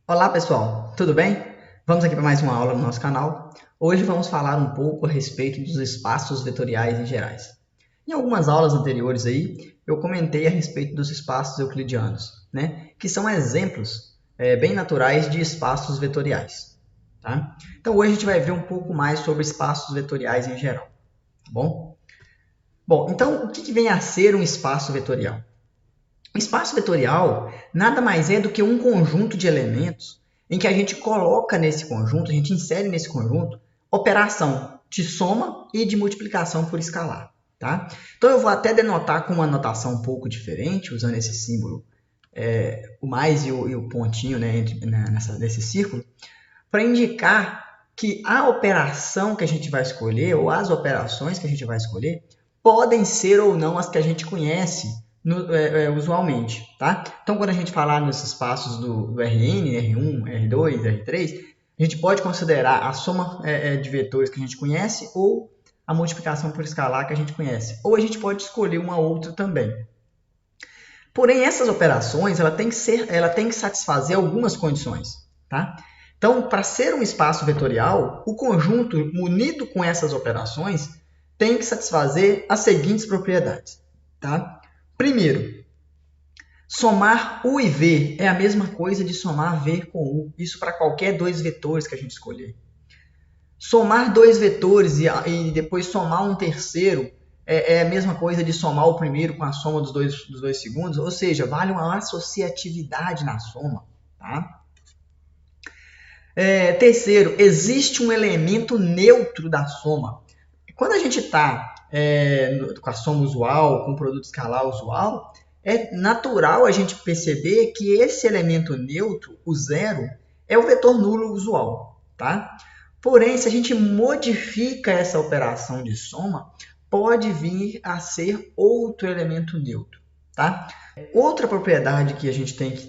Olá pessoal, tudo bem? Vamos aqui para mais uma aula no nosso canal. Hoje vamos falar um pouco a respeito dos espaços vetoriais em gerais. Em algumas aulas anteriores aí, eu comentei a respeito dos espaços euclidianos, né? Que são exemplos bem naturais de espaços vetoriais. Tá? Então hoje a gente vai ver um pouco mais sobre espaços vetoriais em geral. Tá bom? Bom, então o que vem a ser um espaço vetorial? O espaço vetorial nada mais é do que um conjunto de elementos em que a gente coloca nesse conjunto, a gente insere nesse conjunto, operação de soma e de multiplicação por escalar. Tá? Então eu vou até denotar com uma notação um pouco diferente, usando esse símbolo, o mais e o pontinho, né, nesse círculo, para indicar que a operação que a gente vai escolher, ou as operações que a gente vai escolher, podem ser ou não as que a gente conhece usualmente, tá? Então, quando a gente falar nos espaços do Rn, R1, R2, R3, a gente pode considerar a soma de vetores que a gente conhece ou a multiplicação por escalar que a gente conhece. Ou a gente pode escolher uma outra também. Porém, essas operações ela tem que satisfazer algumas condições, tá? Então, para ser um espaço vetorial, o conjunto munido com essas operações tem que satisfazer as seguintes propriedades, tá? Primeiro, somar U e V é a mesma coisa de somar V com U. Isso para qualquer dois vetores que a gente escolher. Somar dois vetores e depois somar um terceiro é a mesma coisa de somar o primeiro com a soma dos dois segundos. Ou seja, vale uma associatividade na soma. Tá? Terceiro, existe um elemento neutro da soma. Quando a gente está com a soma usual, com o produto escalar usual, é natural a gente perceber que esse elemento neutro, o zero, é o vetor nulo usual. Tá? Porém, se a gente modifica essa operação de soma, pode vir a ser outro elemento neutro. Tá? Outra propriedade que a gente tem que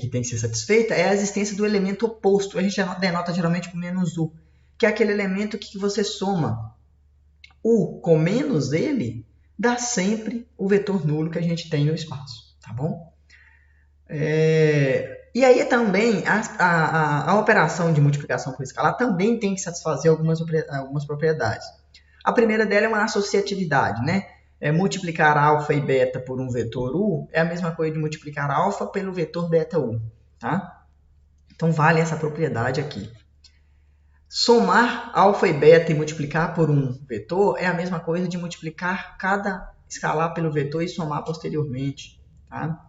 tem que ser satisfeita é a existência do elemento oposto. A gente denota geralmente com menos U, que é aquele elemento que você soma U com menos ele, dá sempre o vetor nulo que a gente tem no espaço, tá bom? E aí também a operação de multiplicação por escalar também tem que satisfazer algumas propriedades. A primeira dela é uma associatividade, né? Multiplicar alfa e beta por um vetor U é a mesma coisa de multiplicar alfa pelo vetor beta U, tá? Então vale essa propriedade aqui. Somar alfa e beta e multiplicar por um vetor é a mesma coisa de multiplicar cada escalar pelo vetor e somar posteriormente. Tá?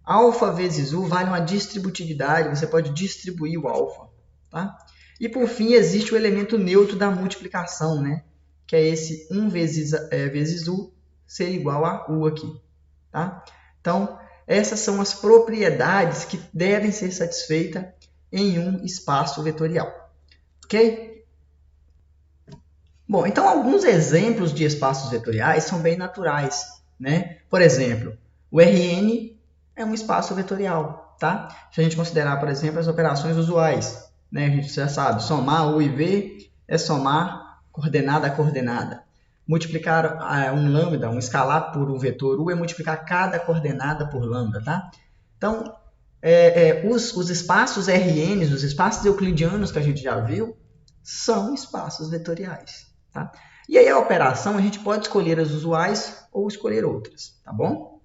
Alfa vezes U vale uma distributividade, você pode distribuir o alfa. Tá? E por fim, existe o elemento neutro da multiplicação, né? Que é esse 1 vezes U ser igual a U aqui. Tá? Então, essas são as propriedades que devem ser satisfeitas em um espaço vetorial. Ok? Bom, então alguns exemplos de espaços vetoriais são bem naturais, né? Por exemplo, o Rn é um espaço vetorial, tá? Se a gente considerar, por exemplo, as operações usuais, né? A gente já sabe, somar U e V é somar coordenada a coordenada. Multiplicar um lambda, um escalar por um vetor U é multiplicar cada coordenada por lambda, tá? Então, os espaços RNs, os espaços euclidianos que a gente já viu, são espaços vetoriais. Tá? E aí a operação a gente pode escolher as usuais ou escolher outras. Tá bom?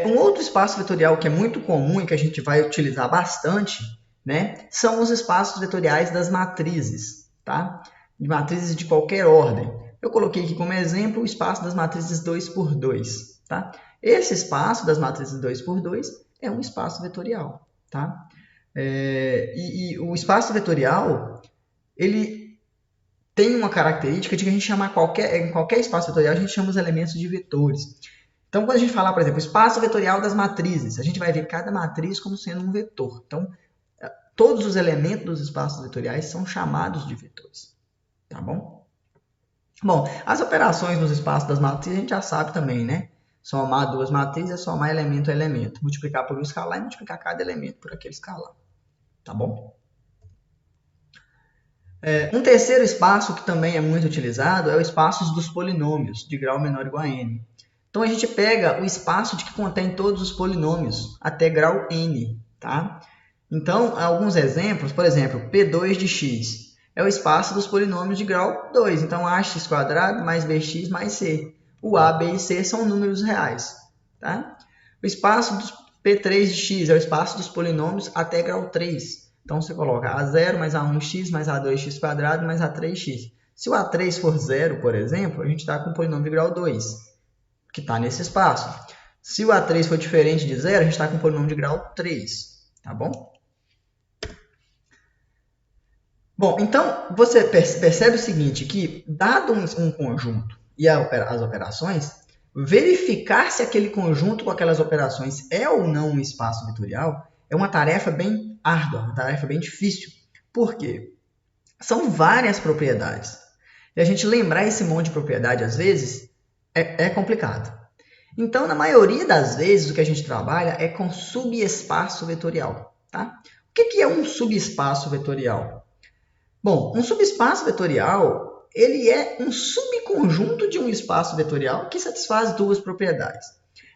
Um outro espaço vetorial que é muito comum e que a gente vai utilizar bastante, né, são os espaços vetoriais das matrizes. Tá? De matrizes de qualquer ordem. Eu coloquei aqui como exemplo o espaço das matrizes 2×2. Tá? Esse espaço das matrizes 2×2 é um espaço vetorial. Tá? E o espaço vetorial, ele tem uma característica de que a gente chama em qualquer espaço vetorial, a gente chama os elementos de vetores. Então, quando a gente falar, por exemplo, espaço vetorial das matrizes, a gente vai ver cada matriz como sendo um vetor. Então, todos os elementos dos espaços vetoriais são chamados de vetores. Tá bom? Bom, as operações nos espaços das matrizes a gente já sabe também, né? Somar duas matrizes é somar elemento a elemento. Multiplicar por um escalar e multiplicar cada elemento por aquele escalar. Tá bom? Um terceiro espaço que também é muito utilizado é o espaço dos polinômios, de grau menor ou igual a n. Então, a gente pega o espaço de que contém todos os polinômios até grau n. tá? Então, alguns exemplos, por exemplo, P2 de x é o espaço dos polinômios de grau 2. Então, ax² mais bx mais c. O a, b e c são números reais, tá? O espaço dos P3 de x é o espaço dos polinômios até grau 3. Então, você coloca a0 mais a1x mais a2x² mais a3x. Se o a3 for 0, por exemplo, a gente está com o polinômio de grau 2, que está nesse espaço. Se o a3 for diferente de 0, a gente está com o polinômio de grau 3, tá bom? Bom, então, você percebe o seguinte, que dado um conjunto e as operações, verificar se aquele conjunto com aquelas operações é ou não um espaço vetorial é uma tarefa bem árdua, uma tarefa bem difícil. Por quê? São várias propriedades. E a gente lembrar esse monte de propriedade, às vezes, é complicado. Então, na maioria das vezes, o que a gente trabalha é com subespaço vetorial. Tá? O que é um subespaço vetorial? Bom, um subespaço vetorial ele é um subconjunto de um espaço vetorial que satisfaz duas propriedades.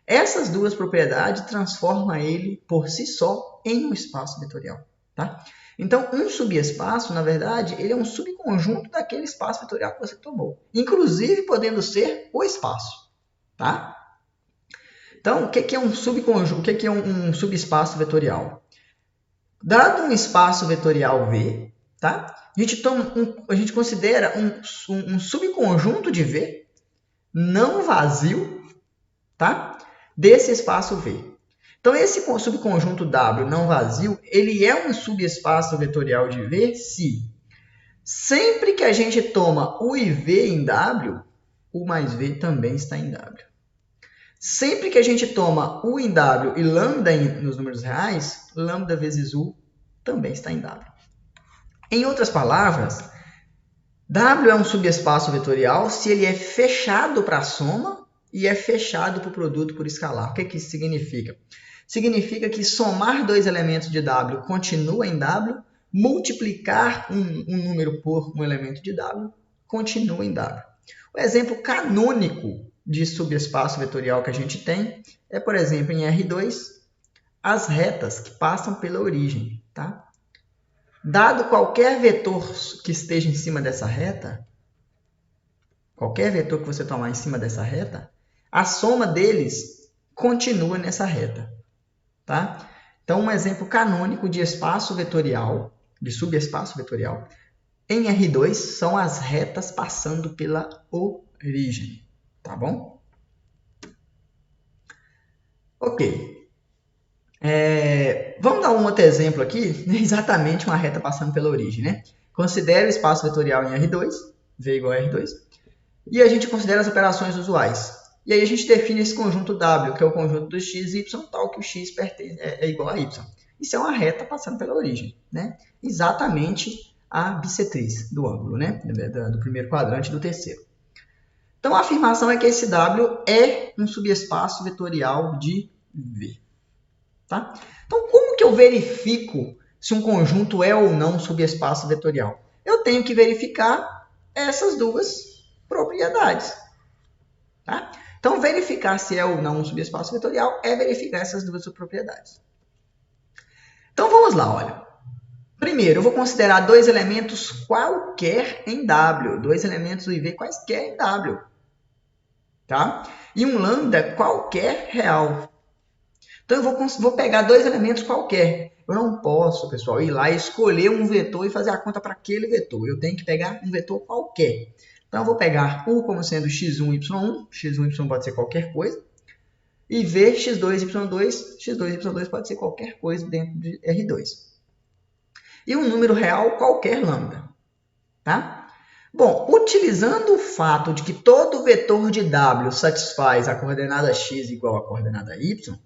Essas duas propriedades transformam ele, por si só, em um espaço vetorial. Tá? Então, um subespaço, na verdade, ele é um subconjunto daquele espaço vetorial que você tomou, inclusive podendo ser o espaço. Tá? Então, o que é um subconjunto? O que é um subespaço vetorial? Dado um espaço vetorial V, tá? A gente considera um subconjunto de V não vazio, tá? Desse espaço V. Então, esse subconjunto W não vazio, ele é um subespaço vetorial de V se sempre que a gente toma U e V em W, U mais V também está em W. Sempre que a gente toma U em W e lambda nos números reais, lambda vezes U também está em W. Em outras palavras, W é um subespaço vetorial se ele é fechado para a soma e é fechado para o produto por escalar. O que isso significa? Significa que somar dois elementos de W continua em W, multiplicar um número por um elemento de W continua em W. O exemplo canônico de subespaço vetorial que a gente tem é, por exemplo, em R2, as retas que passam pela origem. Tá? Dado qualquer vetor que esteja em cima dessa reta, qualquer vetor que você tomar em cima dessa reta, a soma deles continua nessa reta. Tá? Então, um exemplo canônico de espaço vetorial, de subespaço vetorial, em R2 são as retas passando pela origem. Tá bom? Ok. Vamos dar um outro exemplo aqui, exatamente uma reta passando pela origem. Né? Considere o espaço vetorial em R2, V igual a R2, e a gente considera as operações usuais. E aí a gente define esse conjunto W, que é o conjunto dos x e y, tal que o x é igual a y. Isso é uma reta passando pela origem. Né? Exatamente a bissetriz do ângulo, né? Do primeiro quadrante e do terceiro. Então, a afirmação é que esse W é um subespaço vetorial de V. Tá? Então, como que eu verifico se um conjunto é ou não um subespaço vetorial? Eu tenho que verificar essas duas propriedades. Tá? Então, verificar se é ou não um subespaço vetorial é verificar essas duas propriedades. Então, vamos lá, olha. Primeiro, eu vou considerar dois elementos qualquer em W. Dois elementos U e V quaisquer em W. Tá? E um lambda qualquer real. Então, eu vou pegar dois elementos qualquer. Eu não posso, pessoal, ir lá e escolher um vetor e fazer a conta para aquele vetor. Eu tenho que pegar um vetor qualquer. Então, eu vou pegar U como sendo x1, y1. x1, y pode ser qualquer coisa. E V, x2, y2. x2, y2 pode ser qualquer coisa dentro de R2. E um número real qualquer lambda. Tá? Bom, utilizando o fato de que todo vetor de W satisfaz a coordenada x igual à coordenada y,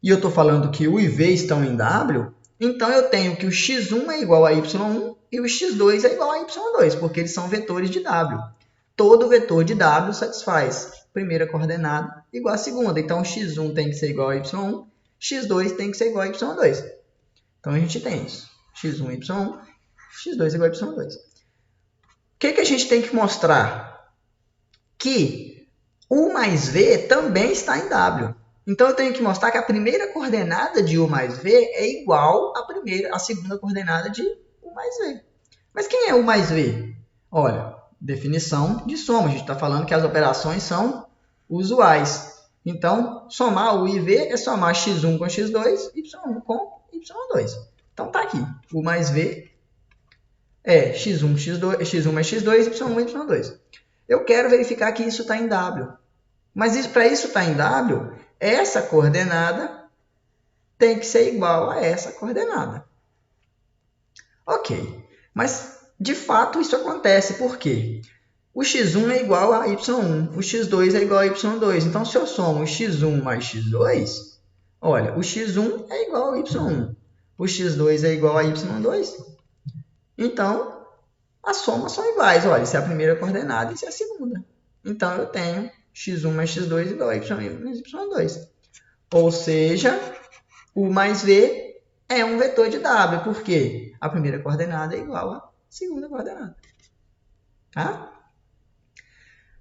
e eu estou falando que U e V estão em W, então eu tenho que o x1 é igual a y1 e o x2 é igual a y2, porque eles são vetores de W. Todo vetor de W satisfaz a primeira coordenada igual à segunda. Então, x1 tem que ser igual a y1, x2 tem que ser igual a y2. Então, a gente tem isso. x1, y1, x2 igual a y2. O que a gente tem que mostrar? Que U mais V também está em W. Então, eu tenho que mostrar que a primeira coordenada de U mais V é igual à segunda coordenada de U mais V. Mas quem é U mais V? Olha, definição de soma. A gente está falando que as operações são usuais. Então, somar U e V é somar x1 com x2, y1 com y2. Então, está aqui. U mais V é x1 mais x2, y1, y2. Eu quero verificar que isso está em W. Mas para isso estar em W, essa coordenada tem que ser igual a essa coordenada. Ok, mas de fato isso acontece, por quê? O x1 é igual a y1, o x2 é igual a y2. Então, se eu somo x1 mais x2, olha, o x1 é igual a y1, o x2 é igual a y2. Então, as somas são iguais. Olha, isso é a primeira coordenada e isso é a segunda. Então, eu tenho x1 mais x2 igual a y1 mais y2. Ou seja, U mais V é um vetor de W. Por quê? A primeira coordenada é igual à segunda coordenada. Tá?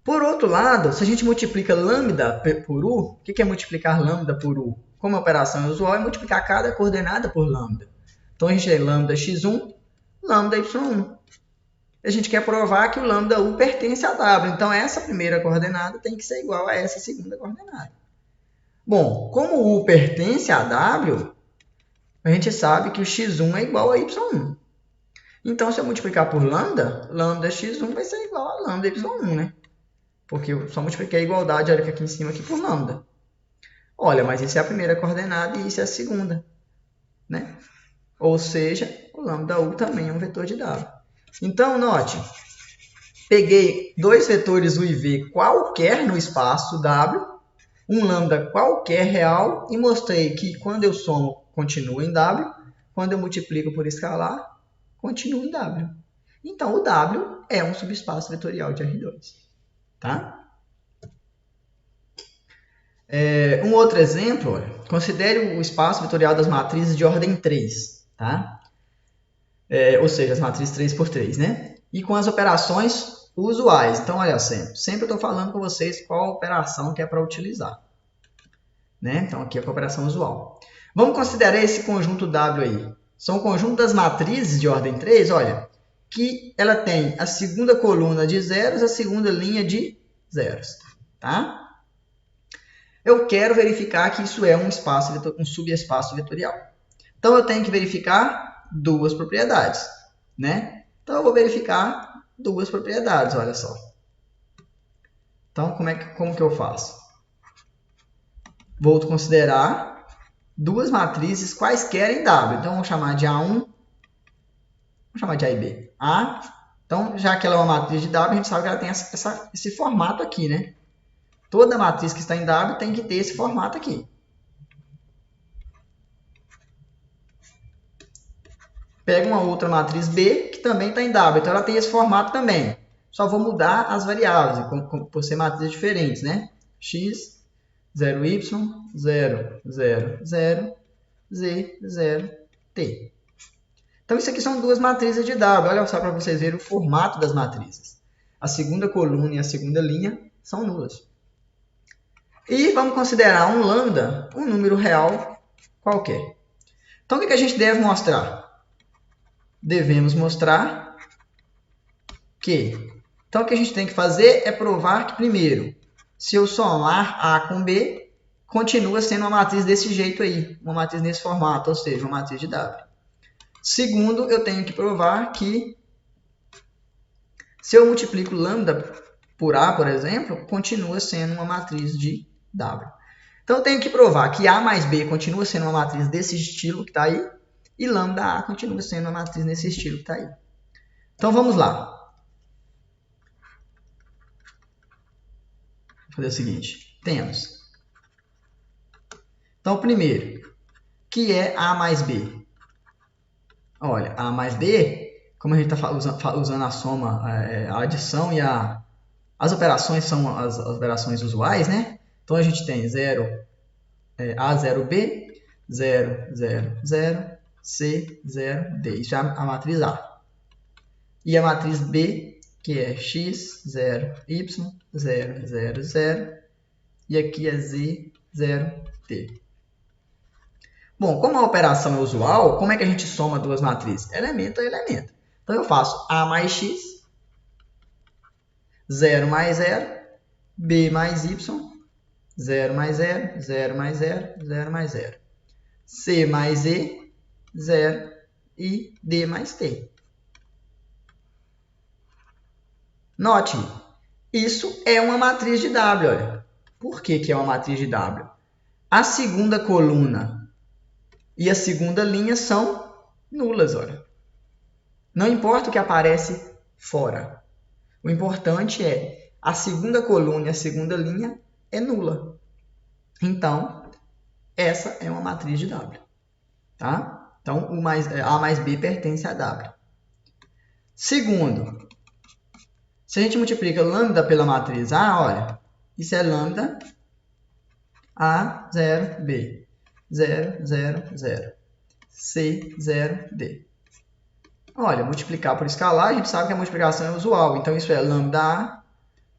Por outro lado, se a gente multiplica lambda por U, o que é multiplicar lambda por U? Como a operação usual, é multiplicar cada coordenada por lambda. Então, a gente tem lambda x1, lambda y1. A gente quer provar que o lambda U pertence a W. Então, essa primeira coordenada tem que ser igual a essa segunda coordenada. Bom, como U pertence a W, a gente sabe que o x1 é igual a y1. Então, se eu multiplicar por lambda, lambda x1 vai ser igual a lambda y1, né? Porque eu só multipliquei a igualdade, olha aqui em cima, aqui por lambda. Olha, mas isso é a primeira coordenada e isso é a segunda, né? Ou seja, o lambda U também é um vetor de W. Então, note, peguei dois vetores U e V qualquer no espaço W, um lambda qualquer real, e mostrei que quando eu somo, continua em W, quando eu multiplico por escalar, continua em W. Então, o W é um subespaço vetorial de R2. Tá? Um outro exemplo, olha, considere o espaço vetorial das matrizes de ordem 3. Tá? Ou seja, as matrizes 3 por 3, né? E com as operações usuais. Então, olha, sempre eu estou falando com vocês qual operação que é para utilizar. Né? Então, aqui é a operação usual. Vamos considerar esse conjunto W aí. São o conjunto das matrizes de ordem 3, olha, que ela tem a segunda coluna de zeros, a segunda linha de zeros. Tá? Eu quero verificar que isso é um subespaço vetorial. Então, eu tenho que verificar duas propriedades. Né? Então, eu vou verificar duas propriedades, olha só. Então, como que eu faço? Vou considerar duas matrizes quaisquer em W. Então, vamos chamar de A1, vamos chamar de A e B. A, então, já que ela é uma matriz de W, a gente sabe que ela tem esse formato aqui, né? Toda matriz que está em W tem que ter esse formato aqui. Pega uma outra matriz B, que também está em W. Então, ela tem esse formato também. Só vou mudar as variáveis, por ser matrizes diferentes, né? X, 0y, 0, 0, 0, z, 0, t. Então, isso aqui são duas matrizes de W. Olha só para vocês verem o formato das matrizes. A segunda coluna e a segunda linha são nulas. E vamos considerar um lambda, um número real qualquer. Então, o que a gente deve mostrar? Devemos mostrar que... Então, o que a gente tem que fazer é provar que, primeiro, se eu somar A com B, continua sendo uma matriz desse jeito aí, uma matriz nesse formato, ou seja, uma matriz de W. Segundo, eu tenho que provar que se eu multiplico lambda por A, por exemplo, continua sendo uma matriz de W. Então, eu tenho que provar que A mais B continua sendo uma matriz desse estilo que está aí, e lambda A continua sendo uma matriz nesse estilo que está aí. Então, vamos lá. Vou fazer o seguinte. Temos. Então, primeiro, que é A mais B? Olha, A mais B, como a gente está usando a soma, a adição e as operações são as operações usuais, né? Então, a gente tem 0, A, 0, B, 0, 0, 0, C, 0, D. Isso é a matriz A. E a matriz B, que é X, 0, Y, 0, 0, 0. E aqui é Z, 0, T. Bom, como a operação é usual, como é que a gente soma duas matrizes? Elemento a elemento. Então, eu faço A mais X, 0 mais 0, B mais Y, 0 mais 0, 0 mais 0, 0 mais 0. C mais E, 0 e D mais T. Note, isso é uma matriz de W. Olha. Por que é uma matriz de W? A segunda coluna e a segunda linha são nulas. Olha. Não importa o que aparece fora. O importante é a segunda coluna e a segunda linha é nula. Então, essa é uma matriz de W. Tá? Então, A mais B pertence a W. Segundo, se a gente multiplica lambda pela matriz A, olha, isso é lambda A, 0, B, 0, 0, 0, C, 0, D. Olha, multiplicar por escalar, a gente sabe que a multiplicação é usual. Então, isso é lambda A,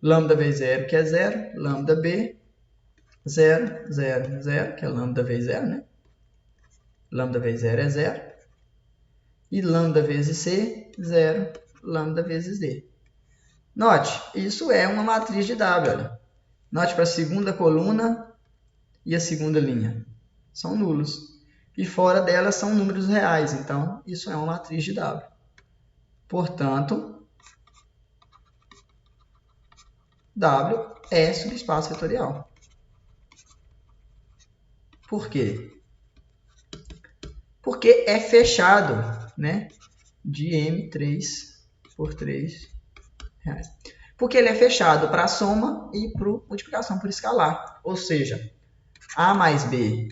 lambda vezes 0, que é 0, lambda B, 0, 0, 0, que é lambda vezes 0, né? Lambda vezes 0 é 0. E lambda vezes C, 0, lambda vezes D. Note, isso é uma matriz de W. Olha. Note para a segunda coluna e a segunda linha. São nulos. E fora delas são números reais. Então, isso é uma matriz de W. Portanto, W é subespaço vetorial. Por quê? Porque é fechado, né? De M3 por 3 reais. Porque ele é fechado para soma e para multiplicação por escalar. Ou seja, A mais B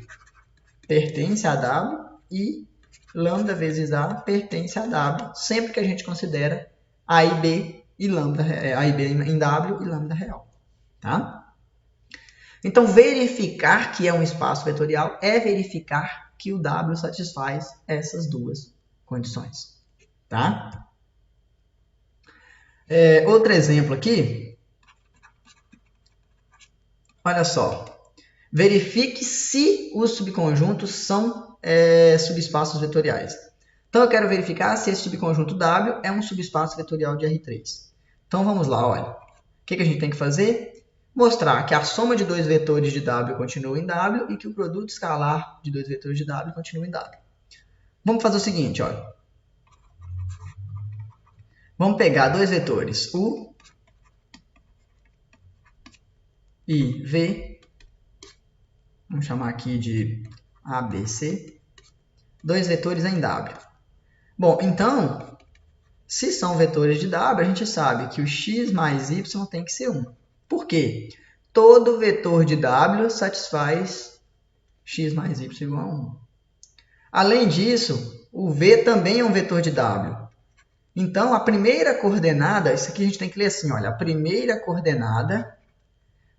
pertence a W e lambda vezes A pertence a W, sempre que a gente considera A e B e lambda, A e B em W e lambda real. Tá? Então, verificar que é um espaço vetorial é verificar que o W satisfaz essas duas condições. Tá? Outro exemplo aqui. Olha só. Verifique se os subconjuntos são subespaços vetoriais. Então, eu quero verificar se esse subconjunto W é um subespaço vetorial de R3. Então, vamos lá. Olha. O que a gente tem que fazer? Mostrar que a soma de dois vetores de W continua em W e que o produto escalar de dois vetores de W continua em W. Vamos fazer o seguinte, olha. Vamos pegar dois vetores, U e V. Vamos chamar aqui de ABC. Dois vetores em W. Bom, então, se são vetores de W, a gente sabe que o x mais y tem que ser 1. Por quê? Todo vetor de W satisfaz x mais y igual a 1. Além disso, o V também é um vetor de W. Então, a primeira coordenada, isso aqui a gente tem que ler assim, olha, a primeira coordenada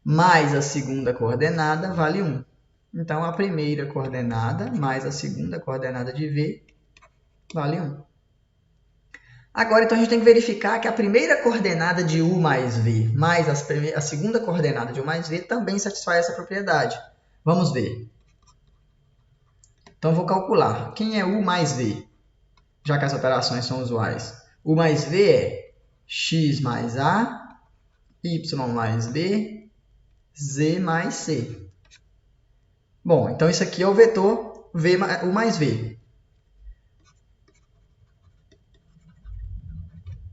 mais a segunda coordenada vale 1. Então, a primeira coordenada mais a segunda coordenada de V vale 1. Agora, então, a gente tem que verificar que a primeira coordenada de U mais V mais a segunda coordenada de U mais V também satisfaz essa propriedade. Vamos ver. Então, eu vou calcular. Quem é U mais V? Já que as operações são usuais. U mais V é x mais A, y mais B, z mais C. Bom, então isso aqui é o vetor U mais V.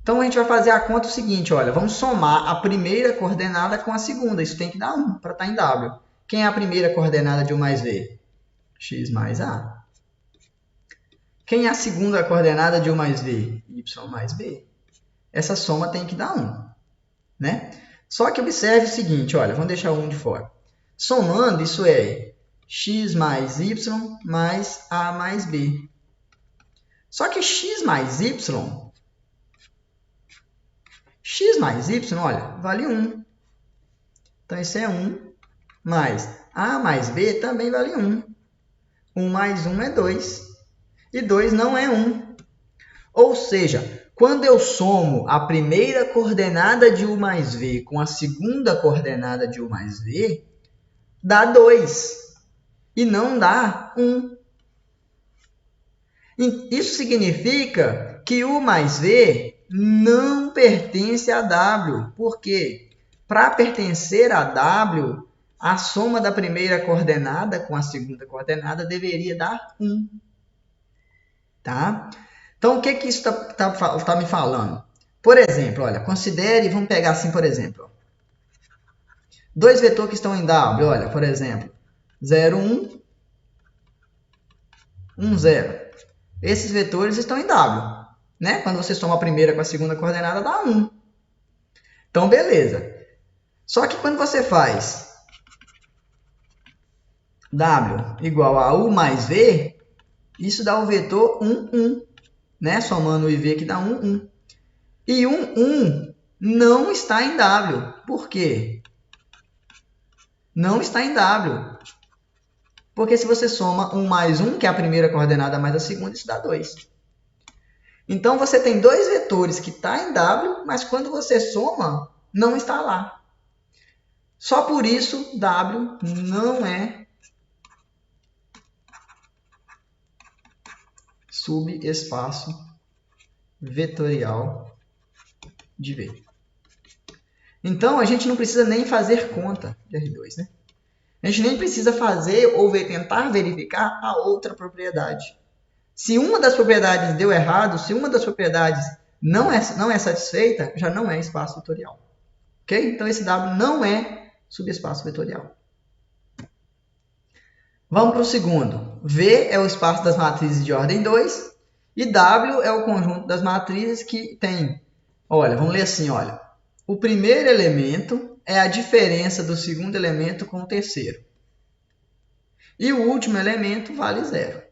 Então a gente vai fazer a conta o seguinte, olha, vamos somar a primeira coordenada com a segunda. Isso tem que dar 1 para estar em W. Quem é a primeira coordenada de U mais V? X mais A. Quem é a segunda coordenada de U mais V? Y mais B. Essa soma tem que dar 1. Né? Só que observe o seguinte, olha, vamos deixar o 1 de fora. Somando, isso é x mais y mais A mais B. Só que x mais y, olha, vale 1. Então, isso é 1 mais A mais B também vale 1. 1 mais 1 é 2. E 2 não é 1. Ou seja, quando eu somo a primeira coordenada de U mais V com a segunda coordenada de U mais V, dá 2. e não dá 1. Isso significa que U mais V não pertence a W. Por quê? Para pertencer a W, a soma da primeira coordenada com a segunda coordenada deveria dar 1. Tá? Então, o que isso tá me falando? Por exemplo, olha, considere, vamos pegar assim, por exemplo, dois vetores que estão em W, olha, por exemplo, 0, 1, 1, 0. Esses vetores estão em W, né? Quando você soma a primeira com a segunda coordenada, dá 1. Então, beleza. Só que quando você faz W igual a U mais V, isso dá o vetor 1, 1. Né? Somando U e V que dá 1, 1. E 1, 1 não está em W. Por quê? Não está em W. Porque se você soma 1 mais 1, que é a primeira coordenada mais a segunda, isso dá 2. Então, você tem dois vetores que estão em W, mas quando você soma, não está lá. Só por isso, W não é subespaço vetorial de V. Então, a gente não precisa nem fazer conta de R2, né? A gente nem precisa fazer ou tentar verificar a outra propriedade. Se uma das propriedades deu errado, se uma das propriedades não é satisfeita, já não é espaço vetorial. Ok? Então, esse W não é subespaço vetorial. Vamos para o segundo. V é o espaço das matrizes de ordem 2 e W é o conjunto das matrizes que tem. Olha, vamos ler assim, olha. O primeiro elemento é a diferença do segundo elemento com o terceiro. E o último elemento vale 0.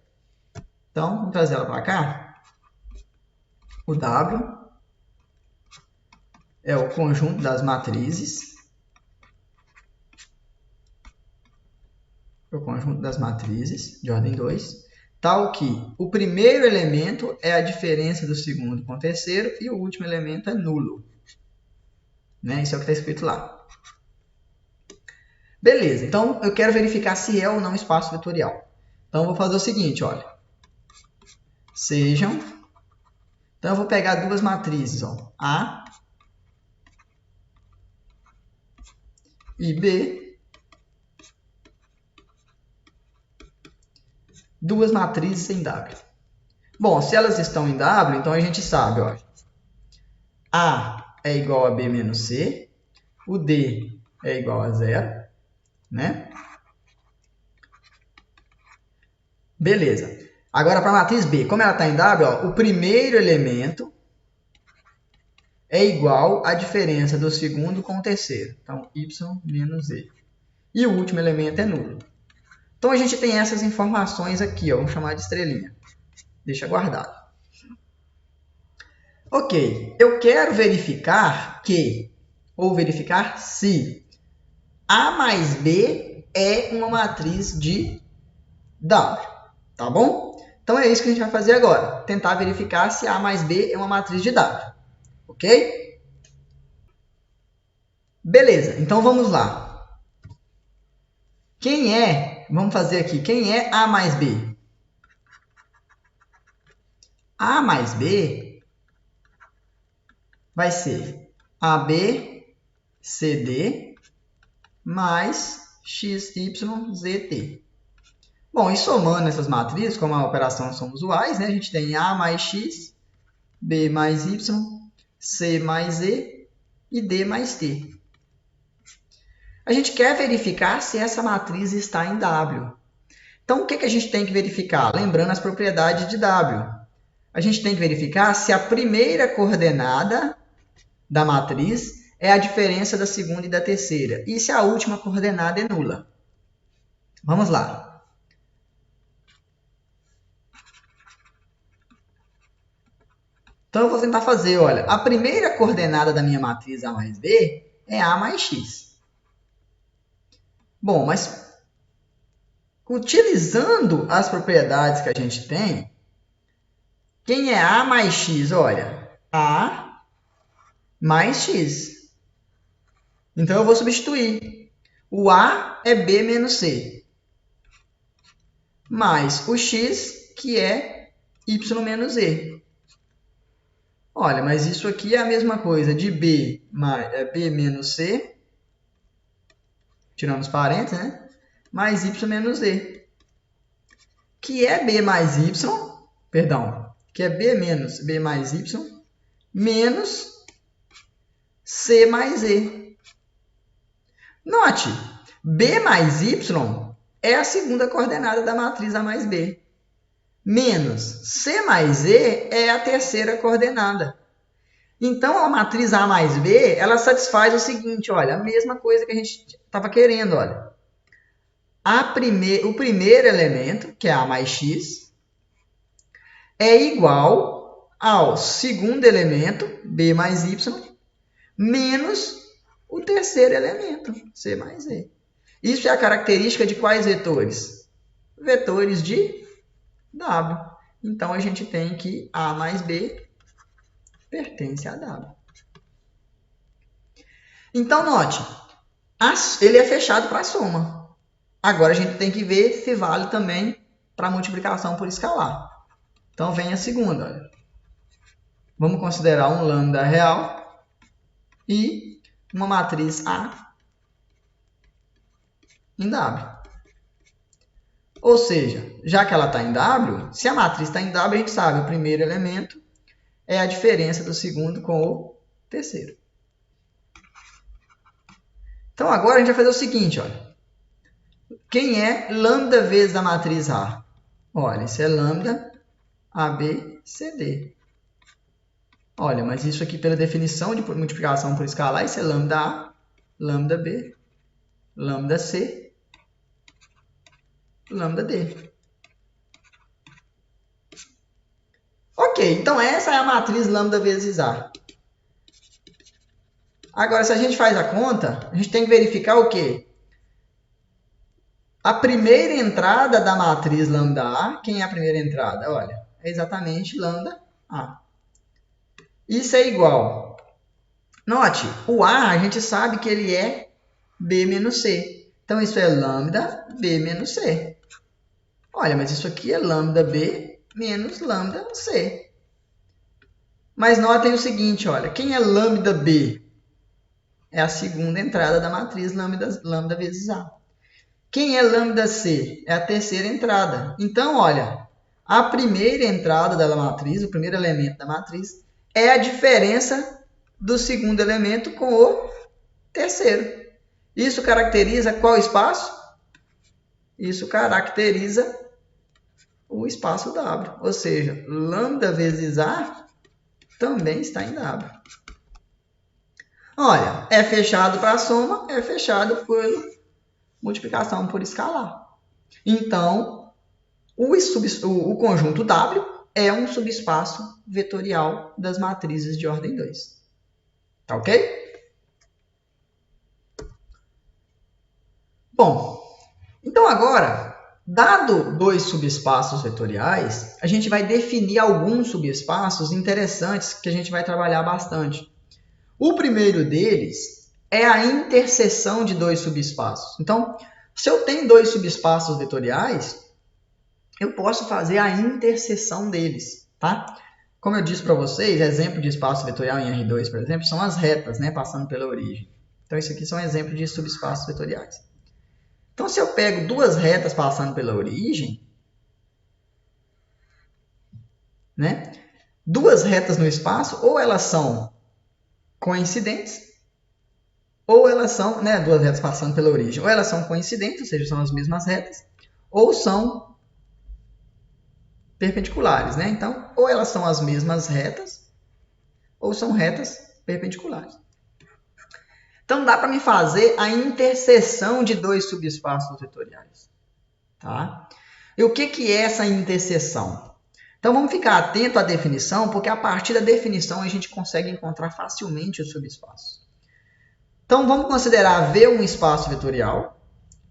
Então, vamos trazer ela para cá. O W é o conjunto das matrizes. O conjunto das matrizes de ordem 2. Tal que o primeiro elemento é a diferença do segundo com o terceiro e o último elemento é nulo. Né? Isso é o que está escrito lá. Beleza, então eu quero verificar se é ou não espaço vetorial. Então eu vou fazer o seguinte, olha. Sejam. Então eu vou pegar duas matrizes, ó, A e B. Duas matrizes em W. Bom, se elas estão em W, então a gente sabe, ó. A é igual a B menos C. O D é igual a 0. Né? Beleza. Agora, para a matriz B, como ela está em W, ó, o primeiro elemento é igual à diferença do segundo com o terceiro. Então, Y menos E. E o último elemento é nulo. Então, a gente tem essas informações aqui, ó, vamos chamar de estrelinha. Deixa guardado. Ok, eu quero verificar que, ou verificar se, A mais B é uma matriz de W. Tá bom? Então, é isso que a gente vai fazer agora. Tentar verificar se A mais B é uma matriz de W. Ok? Beleza, então vamos lá. Quem é, vamos fazer aqui, quem é A mais B? A mais B vai ser AB, CD, mais XYZT. Bom, e somando essas matrizes, como a operação são usuais, né, a gente tem A mais X, B mais Y, C mais E e D mais T. A gente quer verificar se essa matriz está em W. Então, o que a gente tem que verificar? Lembrando as propriedades de W. A gente tem que verificar se a primeira coordenada da matriz é a diferença da segunda e da terceira. E se a última coordenada é nula. Vamos lá. Então, eu vou tentar fazer, olha, a primeira coordenada da minha matriz A mais B é A mais X. Bom, mas utilizando as propriedades que a gente tem, quem é A mais X? Olha, A mais X. Então, eu vou substituir. O A é B menos C. mais o x, que é y menos e. Olha, mas isso aqui é a mesma coisa de b menos c, tirando os parênteses, né? Mais y menos e, que é b mais y, perdão, que é b menos b mais y, menos c mais e. Note, b mais y é a segunda coordenada da matriz A mais B. Menos C mais E é a terceira coordenada. Então, a matriz A mais B, ela satisfaz o seguinte, olha, a mesma coisa que a gente estava querendo, olha. O primeiro elemento, que é A mais X, é igual ao segundo elemento, B mais Y, menos o terceiro elemento, C mais E. Isso é a característica de quais vetores? Vetores de W. Então, a gente tem que A mais B pertence a W. Então, note, ele é fechado para a soma. Agora, a gente tem que ver se vale também para a multiplicação por escalar. Então, vem a segunda. Olha. Vamos considerar um lambda real e uma matriz A em W. Ou seja, já que ela está em W, se a matriz está em W, a gente sabe que o primeiro elemento é a diferença do segundo com o terceiro. Então, agora a gente vai fazer o seguinte, olha. Quem é lambda vezes a matriz A? Olha, isso é lambda ABCD. Olha, mas isso aqui, pela definição de multiplicação por escalar, isso é lambda A, lambda B, lambda C, lambda D. Ok, então essa é a matriz lambda vezes A. Agora, se a gente faz a conta, a gente tem que verificar o quê? A primeira entrada da matriz lambda A, quem é a primeira entrada? Olha, é exatamente lambda A. Isso é igual. Note, o A, a gente sabe que ele é B menos C. Então, isso é lambda B menos C. Olha, mas isso aqui é lambda B menos lambda C. Mas notem o seguinte, olha, quem é lambda B? É a segunda entrada da matriz lambda vezes A. Quem é lambda C? É a terceira entrada. Então, olha, a primeira entrada da matriz, o primeiro elemento da matriz, é a diferença do segundo elemento com o terceiro. Isso caracteriza qual espaço? Isso caracteriza o espaço W. Ou seja, lambda vezes A também está em W. Olha, é fechado para a soma, é fechado por multiplicação por escalar. Então, o conjunto W é um subespaço vetorial das matrizes de ordem 2. Tá ok? Bom, então agora, dado dois subespaços vetoriais, a gente vai definir alguns subespaços interessantes que a gente vai trabalhar bastante. O primeiro deles é a interseção de dois subespaços. Então, se eu tenho dois subespaços vetoriais, eu posso fazer a interseção deles, tá? Como eu disse para vocês, exemplo de espaço vetorial em R2, por exemplo, são as retas, né, passando pela origem. Então, isso aqui são exemplos de subespaços vetoriais. Então, se eu pego duas retas passando pela origem, né, duas retas no espaço, ou elas são coincidentes, ou elas são, né, duas retas passando pela origem, ou elas são coincidentes, ou seja, são as mesmas retas, ou são perpendiculares, né? Então, ou elas são as mesmas retas, ou são retas perpendiculares. Então, dá para me fazer a interseção de dois subespaços vetoriais, tá? E o que é essa interseção? Então, vamos ficar atento à definição, porque a partir da definição a gente consegue encontrar facilmente os subespaços. Então, vamos considerar V um espaço vetorial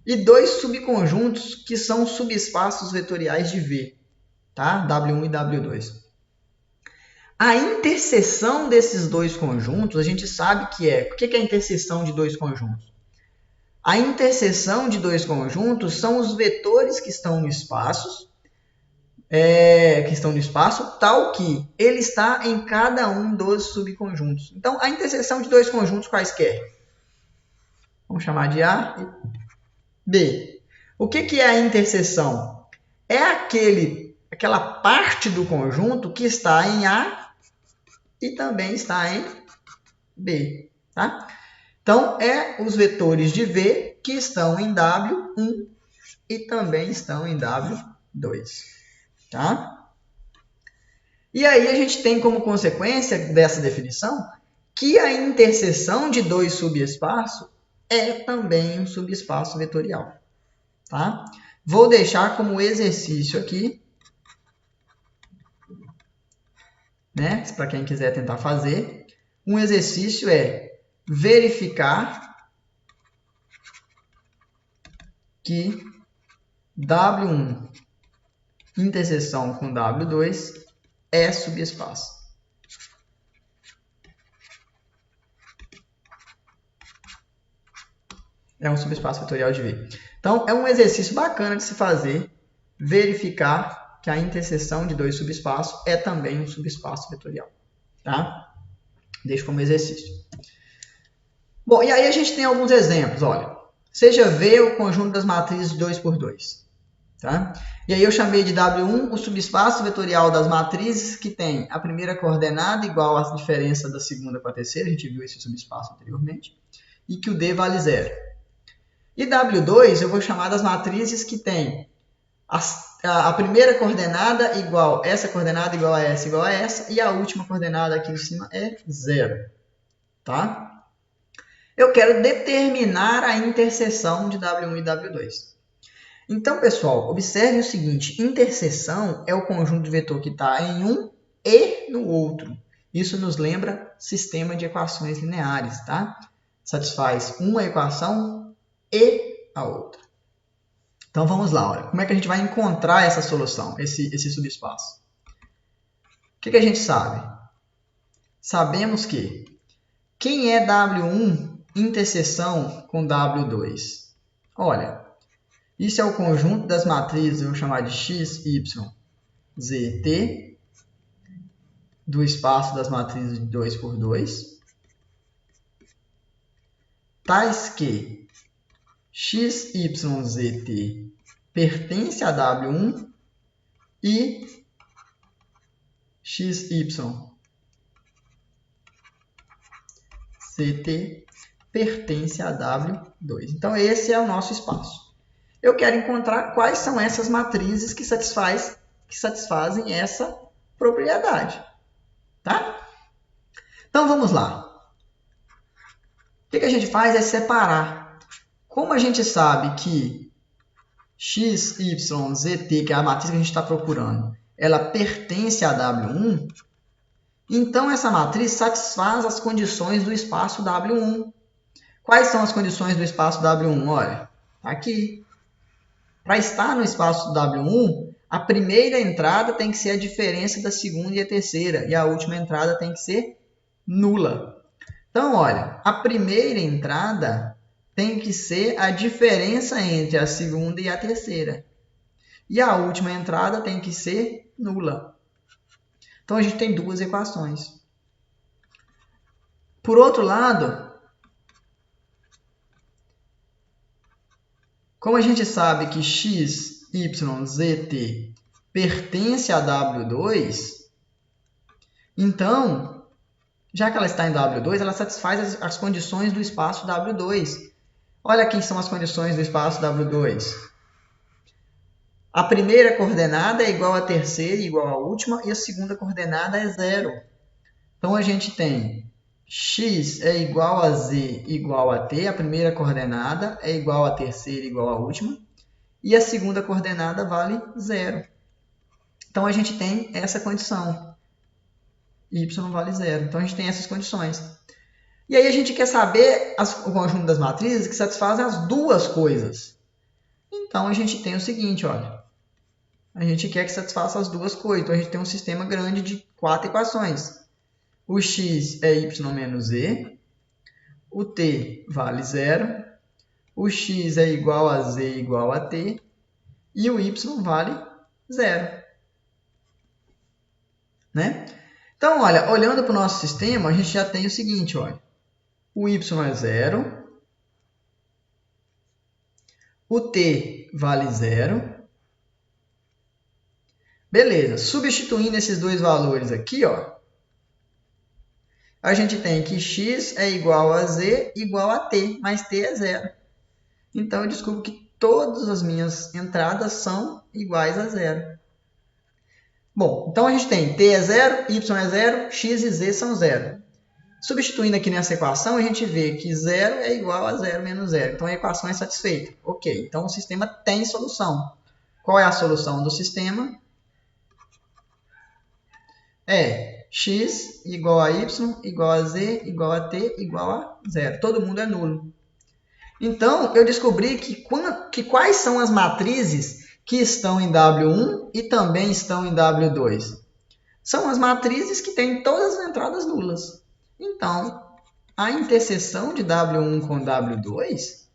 e dois subconjuntos que são subespaços vetoriais de V, tá? W1 e W2. A interseção desses dois conjuntos, a gente sabe que é... O que é a interseção de dois conjuntos? A interseção de dois conjuntos são os vetores que estão no espaço, tal que ele está em cada um dos subconjuntos. Então, a interseção de dois conjuntos quaisquer. Vamos chamar de A e B. O que é a interseção? É aquela parte do conjunto que está em A e também está em B. Tá? Então, é os vetores de V que estão em W1 e também estão em W2. Tá? E aí a gente tem como consequência dessa definição que a interseção de dois subespaços é também um subespaço vetorial. Tá? Vou deixar como exercício aqui, né? Para quem quiser tentar fazer. Um exercício é verificar que W1 interseção com W2 é subespaço. É um subespaço vetorial de V. Então, é um exercício bacana de se fazer, verificar que a interseção de dois subespaços é também um subespaço vetorial. Tá? Deixo como exercício. Bom, e aí a gente tem alguns exemplos. Olha, seja V o conjunto das matrizes de 2 por 2. Tá? E aí eu chamei de W1 o subespaço vetorial das matrizes que tem a primeira coordenada igual à diferença da segunda com a terceira. A gente viu esse subespaço anteriormente. E que o D vale 0. E W2 eu vou chamar das matrizes que tem a primeira coordenada igual essa coordenada igual a essa, e a última coordenada aqui em cima é 0. Tá? Eu quero determinar a interseção de W1 e W2. Então, pessoal, observe o seguinte, interseção é o conjunto de vetor que está em um e no outro. Isso nos lembra sistema de equações lineares, tá? Satisfaz uma equação e a outra. Então, vamos lá. Olha. Como é que a gente vai encontrar essa solução, esse subespaço? O que a gente sabe? Sabemos que quem é W1 interseção com W2? Olha, isso é o conjunto das matrizes, vamos chamar de x, y, z, t, do espaço das matrizes de 2 por 2, tais que x, y, z, t pertence a W1 e x, y, z, t pertence a W2. Então, esse é o nosso espaço. Eu quero encontrar quais são essas matrizes que satisfazem essa propriedade. Tá? Então, vamos lá. O que a gente faz é separar. Como a gente sabe que x, y, z, t, que é a matriz que a gente está procurando, ela pertence a W1, então essa matriz satisfaz as condições do espaço W1. Quais são as condições do espaço W1? Olha, tá aqui. Para estar no espaço W1, a primeira entrada tem que ser a diferença da segunda e a terceira, e a última entrada tem que ser nula. Então, olha, a primeira entrada tem que ser a diferença entre a segunda e a terceira. E a última entrada tem que ser nula. Então, a gente tem duas equações. Por outro lado, como a gente sabe que x, y, z, t pertence a W2, então, já que ela está em W2, ela satisfaz as condições do espaço W2. Olha quem são as condições do espaço W2. A primeira coordenada é igual à terceira igual à última, e a segunda coordenada é 0. Então, a gente tem x é igual a z igual a t, a primeira coordenada é igual à terceira igual à última, e a segunda coordenada vale 0. Então, a gente tem essa condição. Y vale 0. Então, a gente tem essas condições. E aí, a gente quer saber o conjunto das matrizes que satisfazem as duas coisas. Então, a gente tem o seguinte, olha. A gente quer que satisfaça as duas coisas. Então, a gente tem um sistema grande de 4 equações. O x é y menos z. O t vale 0. o x é igual a z igual a t, e o y vale 0. Né? Então, olha, olhando para o nosso sistema, a gente já tem o seguinte, olha. O y é 0, o t vale 0. Beleza, substituindo esses dois valores aqui, ó, a gente tem que x é igual a z igual a t, mas t é 0. Então, eu descubro que todas as minhas entradas são iguais a 0. Bom, então a gente tem t é 0, y é 0, x e z são 0. Substituindo aqui nessa equação, a gente vê que 0 é igual a 0 menos 0. Então, a equação é satisfeita. Ok, então o sistema tem solução. Qual é a solução do sistema? É x igual a y, igual a z, igual a t, igual a 0. Todo mundo é nulo. Então, eu descobri que quais são as matrizes que estão em W1 e também estão em W2. São as matrizes que têm todas as entradas nulas. Então, a interseção de W1 com W2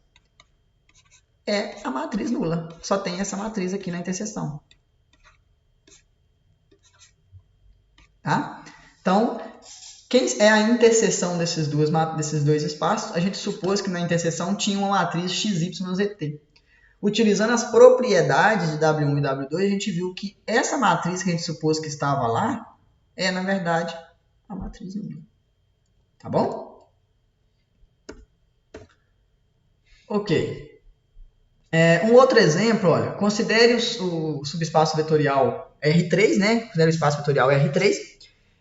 é a matriz nula. Só tem essa matriz aqui na interseção. Tá? Então, quem é a interseção desses dois espaços? A gente supôs que na interseção tinha uma matriz XYZT. Utilizando as propriedades de W1 e W2, a gente viu que essa matriz que a gente supôs que estava lá é, na verdade, a matriz nula. Tá bom? Ok. Um outro exemplo, olha, considere o subespaço vetorial R3, né? Considere o espaço vetorial R3.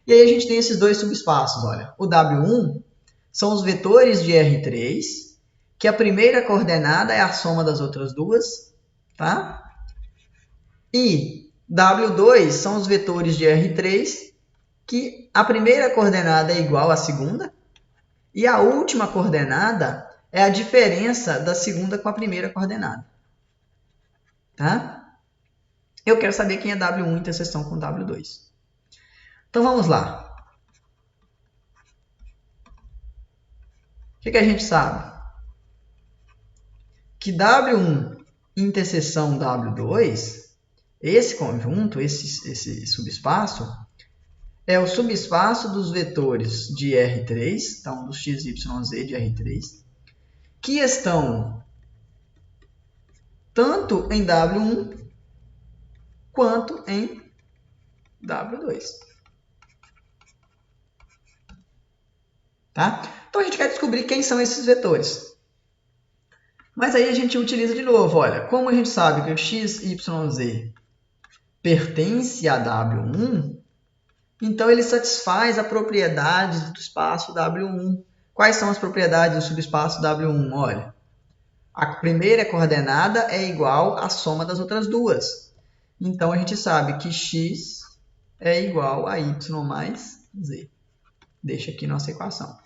E aí a gente tem esses dois subespaços, olha. O W1 são os vetores de R3, que a primeira coordenada é a soma das outras duas, tá? E W2 são os vetores de R3, que a primeira coordenada é igual à segunda, e a última coordenada é a diferença da segunda com a primeira coordenada. Tá? Eu quero saber quem é W1 interseção com W2. Então, vamos lá. O que a gente sabe? Que W1 interseção W2, esse conjunto, esse subespaço, é o subespaço dos vetores de R3, então dos x, y, z de R3, que estão tanto em W1 quanto em W2. Tá? Então a gente quer descobrir quem são esses vetores. Mas aí a gente utiliza de novo, olha, como a gente sabe que o x, y, z pertence a W1, então ele satisfaz a propriedade do espaço W1. Quais são as propriedades do subespaço W1? Olha, a primeira coordenada é igual à soma das outras duas. Então, a gente sabe que x é igual a y mais z. Deixa aqui nossa equação.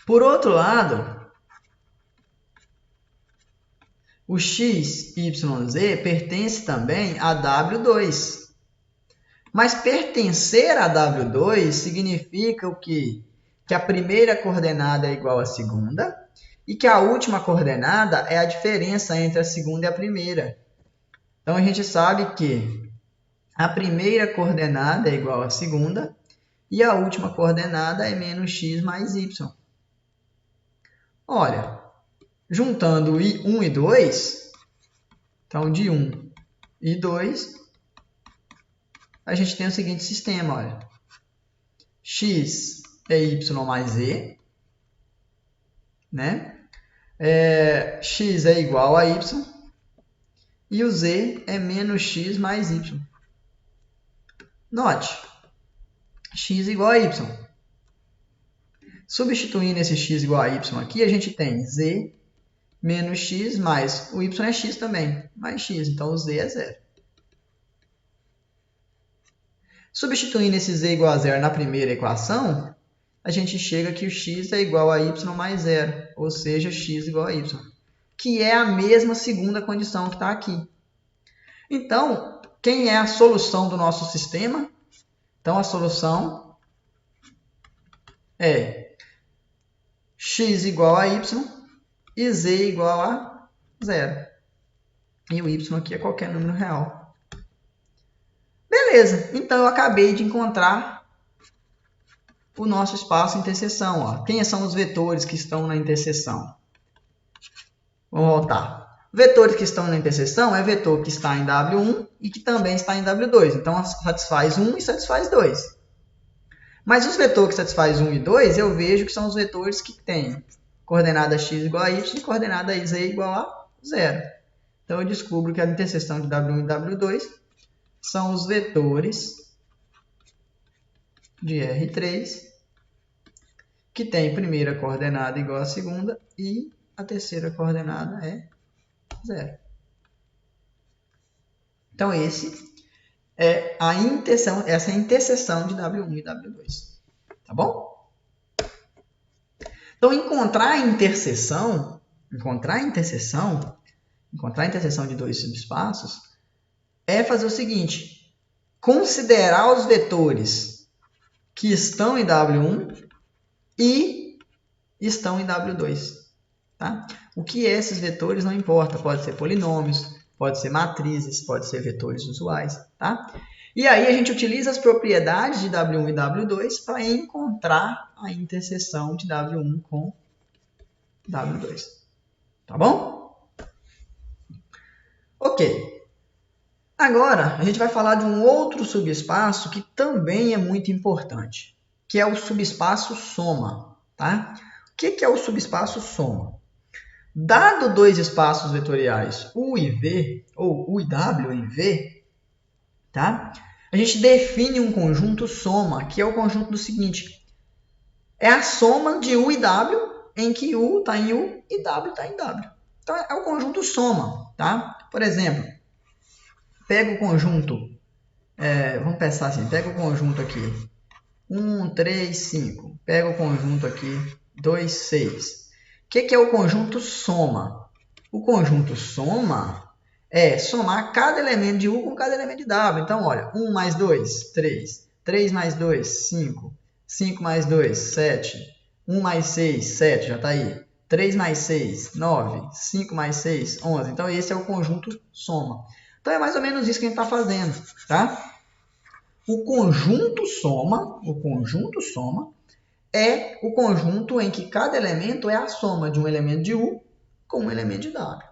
Por outro lado, o x, y, z pertence também a W2. Mas pertencer a W2 significa o quê? Que a primeira coordenada é igual à segunda e que a última coordenada é a diferença entre a segunda e a primeira. Então, a gente sabe que a primeira coordenada é igual à segunda e a última coordenada é menos x mais y. Olha, juntando 1 e 2, então de 1 e 2, a gente tem o seguinte sistema, olha. X é y mais z, né? X é igual a y e o z é menos x mais y. Note, x igual a y. Substituindo esse x igual a y aqui, a gente tem z menos x mais o y é x também, mais x, então o z é 0. Substituindo esse z igual a 0 na primeira equação, a gente chega que o x é igual a y mais 0, ou seja, x igual a y, que é a mesma segunda condição que está aqui. Então, quem é a solução do nosso sistema? Então, a solução é x igual a y e z igual a 0. E o y aqui é qualquer número real. Beleza, então eu acabei de encontrar o nosso espaço interseção. Ó. Quem são os vetores que estão na interseção? Vamos voltar. Vetores que estão na interseção é vetor que está em W1 e que também está em W2. Então, satisfaz 1 e satisfaz 2. Mas os vetores que satisfaz 1 e 2, eu vejo que são os vetores que têm coordenada x igual a y e coordenada z igual a 0. Então, eu descubro que a interseção de W1 e W2 são os vetores de R3 que tem primeira coordenada igual a segunda e a terceira coordenada é 0. Então, essa é a interseção de W1 e W2. Tá bom? Então, encontrar a interseção de dois subespaços é fazer o seguinte: considerar os vetores que estão em W1 e estão em W2. Tá? O que é esses vetores não importa, pode ser polinômios, pode ser matrizes, pode ser vetores usuais. Tá? E aí a gente utiliza as propriedades de W1 e W2 para encontrar a interseção de W1 com W2. Tá bom? Ok. Agora a gente vai falar de um outro subespaço que também é muito importante, que é o subespaço soma. Tá? O que é o subespaço soma? Dado dois espaços vetoriais U e V, ou U e W em V, tá? A gente define um conjunto soma, que é o conjunto do seguinte: é a soma de U e W, em que U está em U e W está em W. Então, é o conjunto soma. Tá? Por exemplo, pega o conjunto, vamos pensar assim, pega o conjunto aqui, 1, 3, 5. Pega o conjunto aqui, 2, 6. O que é o conjunto soma? O conjunto soma é somar cada elemento de U com cada elemento de W. Então, olha, 1 mais 2, 3. 3 mais 2, 5. 5 mais 2, 7. 1 mais 6, 7, já está aí. 3 mais 6, 9. 5 mais 6, 11. Então, esse é o conjunto soma. Então, é mais ou menos isso que a gente está fazendo, tá? O conjunto soma é o conjunto em que cada elemento é a soma de um elemento de U com um elemento de W.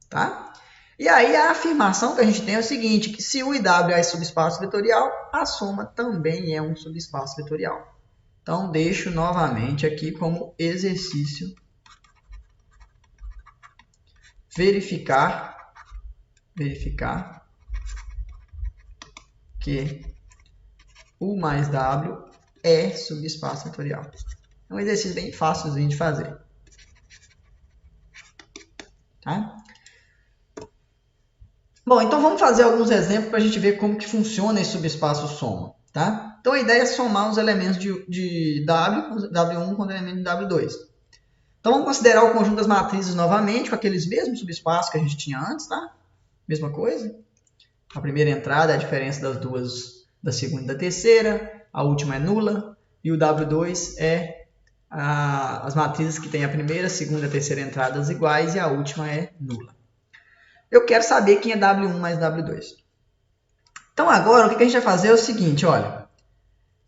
Tá? E aí a afirmação que a gente tem é o seguinte, que se U e W é subespaço vetorial, a soma também é um subespaço vetorial. Então, deixo novamente aqui como exercício verificar que U mais W é subespaço vetorial. É um exercício bem fácilzinho de fazer. Tá? Bom, então vamos fazer alguns exemplos para a gente ver como que funciona esse subespaço soma. Tá? Então a ideia é somar os elementos de W1 com o elemento de W2. Então vamos considerar o conjunto das matrizes novamente, com aqueles mesmos subespaços que a gente tinha antes. Tá? Mesma coisa. A primeira entrada é a diferença das duas, da segunda e da terceira. A última é nula. E o W2 é as matrizes que têm a primeira, segunda e terceira entradas iguais e a última é nula. Eu quero saber quem é W1 mais W2. Então agora o que a gente vai fazer é o seguinte, olha.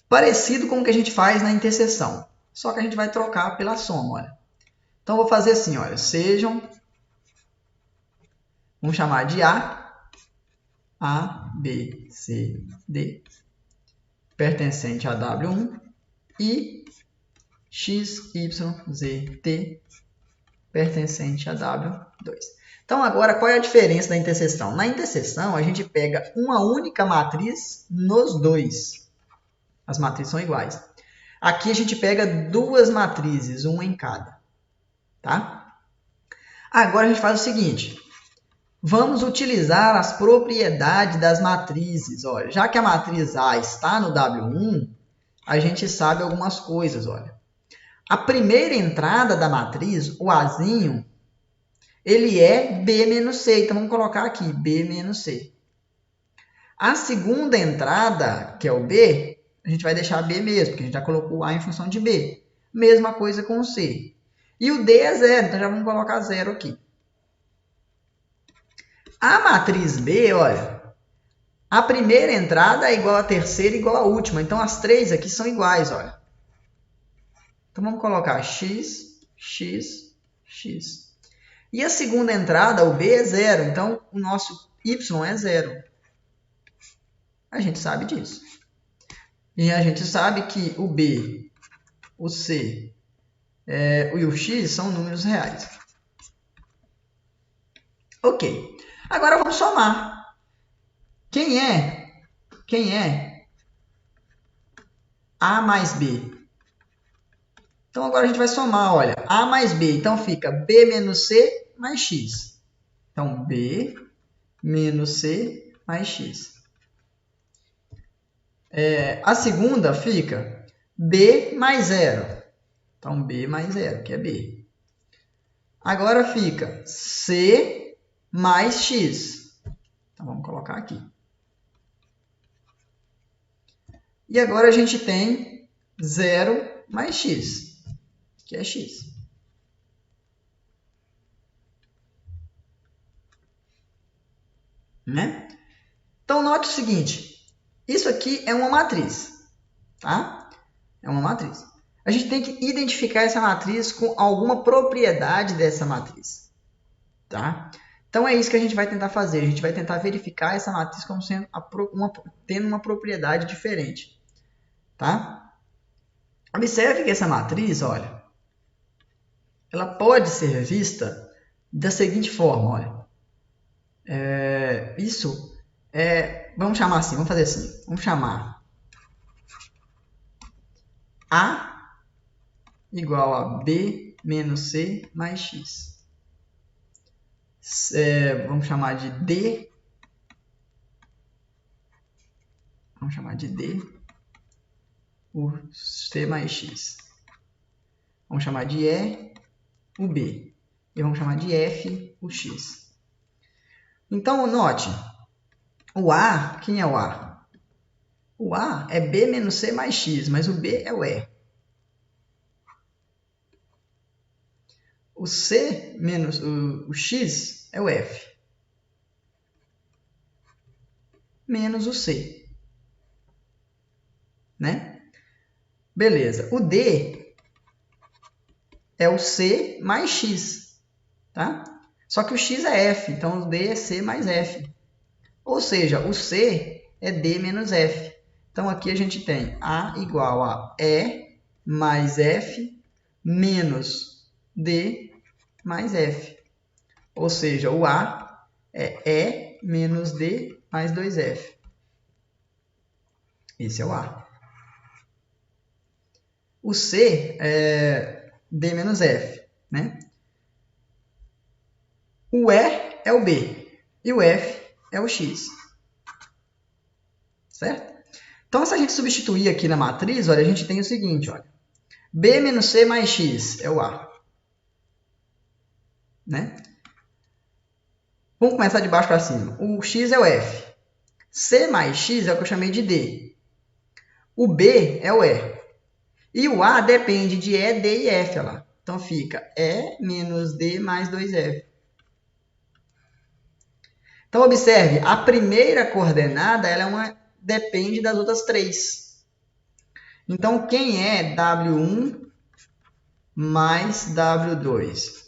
Parecido com o que a gente faz na interseção. Só que a gente vai trocar pela soma, olha. Então eu vou fazer assim, olha. Sejam, vamos chamar de A, B, C, D, pertencente a W1 e X, Y, Z, T, pertencente a W2. Então, agora, qual é a diferença da interseção? Na interseção, a gente pega uma única matriz nos dois. As matrizes são iguais. Aqui, a gente pega duas matrizes, uma em cada. Tá? Agora, a gente faz o seguinte. Vamos utilizar as propriedades das matrizes. Olha, já que a matriz A está no W1, a gente sabe algumas coisas. Olha. A primeira entrada da matriz, o Azinho, ele é B menos C. Então, vamos colocar aqui B menos C. A segunda entrada, que é o B, a gente vai deixar B mesmo, porque a gente já colocou A em função de B. Mesma coisa com o C. E o D é 0, então já vamos colocar 0 aqui. A matriz B, olha, a primeira entrada é igual à terceira igual à última. Então, as três aqui são iguais, olha. Então, vamos colocar x, x, x. E a segunda entrada, o B, é 0. Então, o nosso y é 0. A gente sabe disso. E a gente sabe que o B, o C e o x são números reais. Ok. Agora vamos somar. Quem é A mais B? Então agora a gente vai somar, olha, A mais B. Então fica B menos C mais X. Então B menos C mais X. A segunda fica B mais 0. Então B mais 0, que é B. Agora fica C mais X. Então vamos colocar aqui. E agora a gente tem 0 mais X, que é X. Né? Então note o seguinte, isso aqui é uma matriz, tá? É uma matriz. A gente tem que identificar essa matriz com alguma propriedade dessa matriz, tá? Então é isso que a gente vai tentar fazer. A gente vai tentar verificar essa matriz como sendo tendo uma propriedade diferente, tá? Observe que essa matriz, olha, ela pode ser vista da seguinte forma, olha. Vamos chamar assim, vamos fazer assim. Vamos chamar A igual a B menos C mais X. Vamos chamar de D. Vamos chamar de D o C mais X. Vamos chamar de E o B. E vamos chamar de F o X. Então, note, o A, quem é o A? O A é B menos C mais X, mas o B é o E. O C menos o X é o F. Menos o C. Né? Beleza. O D é o C mais X. Tá? Só que o X é F, então o D é C mais F. Ou seja, o C é D menos F. Então aqui a gente tem A igual a E mais F menos D mais F. Ou seja, o A é E menos D mais 2F. Esse é o A. O C é D menos F. Né? O E é o B. E o F é o X. Certo? Então, se a gente substituir aqui na matriz, olha, a gente tem o seguinte, olha. B menos C mais X é o A. Né? Vamos começar de baixo para cima. O X é o F. C mais X é o que eu chamei de D. O B é o E. E o A depende de E, D e F. Olha lá. Então, fica E menos D mais 2F. Então, observe, a primeira coordenada ela depende das outras três. Então, quem é W1 mais W2?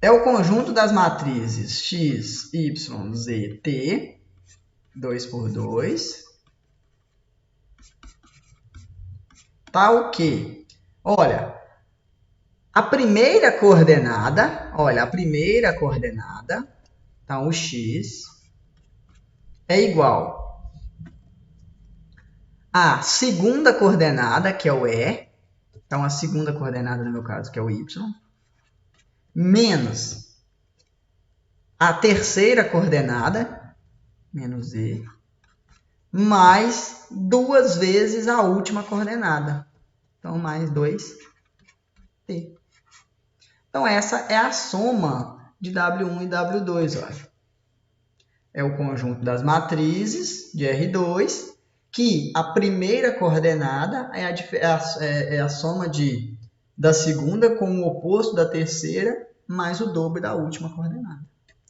É o conjunto das matrizes x, y, z, t, 2 por 2, tal que, olha, a primeira coordenada, então o x é igual à segunda coordenada, que é o E, então a segunda coordenada no meu caso, que é o y, menos a terceira coordenada, menos e, mais 2 vezes a última coordenada. Então, mais 2t. Então, essa é a soma de W1 e W2. Olha. É o conjunto das matrizes de R2, que a primeira coordenada é a soma de da segunda com o oposto da terceira mais o dobro da última coordenada,